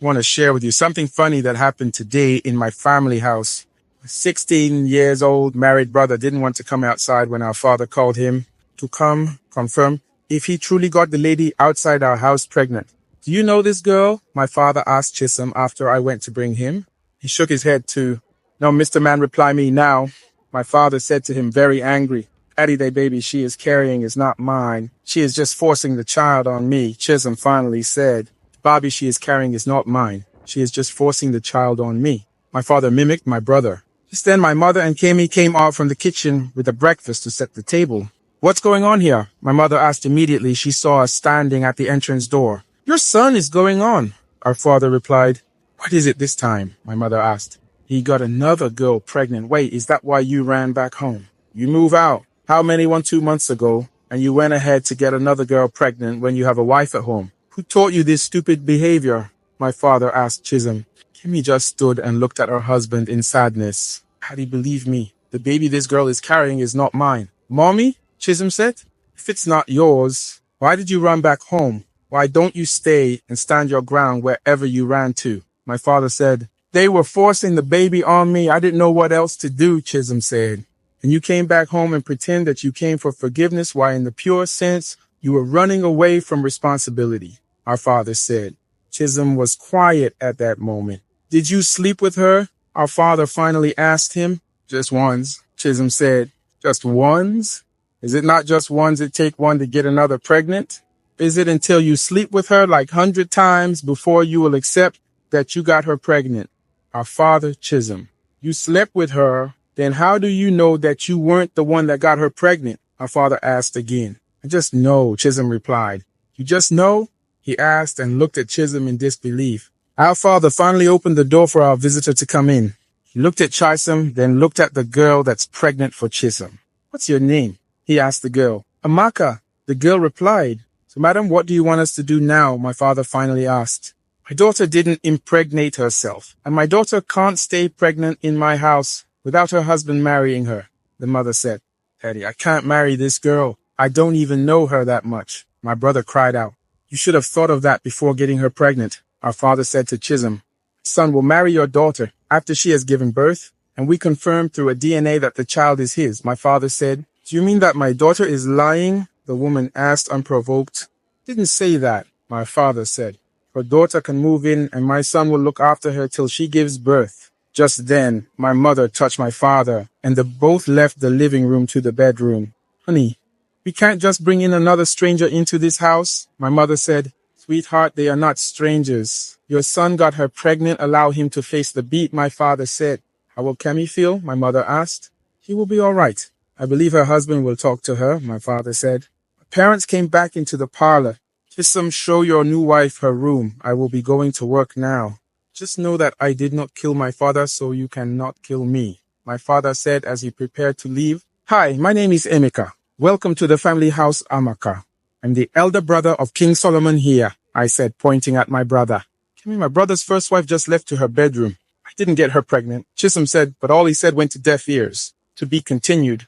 want to share with you something funny that happened today in my family house. A 16 years old married brother didn't want to come outside when our father called him to come confirm if he truly got the lady outside our house pregnant. Do you know this girl? My father asked Chisholm after I went to bring him. He shook his head too. No, Mr. Man, reply me now. My father said to him, very angry. Daddy, the baby she is carrying is not mine. She is just forcing the child on me, Chisholm finally said. Bobby she is carrying is not mine. She is just forcing the child on me. My father mimicked my brother. Just then my mother and Kami came out from the kitchen with a breakfast to set the table. What's going on here? My mother asked immediately. She saw us standing at the entrance door. Your son is going on, our father replied. What is it this time? My mother asked. He got another girl pregnant. Wait, is that why you ran back home? You move out. How many 2 months ago? And you went ahead to get another girl pregnant when you have a wife at home. Who taught you this stupid behavior? My father asked Chisholm. Kimmy just stood and looked at her husband in sadness. Had he believed me? The baby this girl is carrying is not mine. Mommy? Chisholm said. If it's not yours, why did you run back home? Why don't you stay and stand your ground wherever you ran to? My father said. They were forcing the baby on me. I didn't know what else to do, Chisholm said. And you came back home and pretend that you came for forgiveness while in the pure sense you were running away from responsibility, our father said. Chisholm was quiet at that moment. Did you sleep with her? Our father finally asked him. Just once, Chisholm said. Just once? Is it not just once it take one to get another pregnant? Is it until you sleep with her like 100 times before you will accept that you got her pregnant? Our father, Chisholm. You slept with her. Then how do you know that you weren't the one that got her pregnant? Our father asked again. I just know, Chisholm replied. You just know? He asked and looked at Chisholm in disbelief. Our father finally opened the door for our visitor to come in. He looked at Chisholm, then looked at the girl that's pregnant for Chisholm. What's your name? He asked the girl. Amaka. The girl replied. So, madam, what do you want us to do now? My father finally asked. My daughter didn't impregnate herself, and my daughter can't stay pregnant in my house without her husband marrying her, the mother said. Daddy, I can't marry this girl. I don't even know her that much. My brother cried out. You should have thought of that before getting her pregnant, our father said to Chisholm. Son will marry your daughter after she has given birth, and we confirm through a DNA that the child is his, my father said. Do you mean that my daughter is lying? The woman asked unprovoked. Didn't say that, my father said. Her daughter can move in and my son will look after her till she gives birth. Just then, my mother touched my father, and they both left the living room to the bedroom. Honey, we can't just bring in another stranger into this house, my mother said. Sweetheart, they are not strangers. Your son got her pregnant. Allow him to face the beat, my father said. How will Kami feel? My mother asked. He will be all right. I believe her husband will talk to her, my father said. My parents came back into the parlor. Chisholm, show your new wife her room. I will be going to work now. Just know that I did not kill my father, so you cannot kill me, my father said as he prepared to leave. Hi, my name is Emeka. Welcome to the family house, Amaka. I'm the elder brother of King Solomon here, I said, pointing at my brother. My brother's first wife just left to her bedroom. I didn't get her pregnant, Chisholm said, but all he said went to deaf ears. To be continued.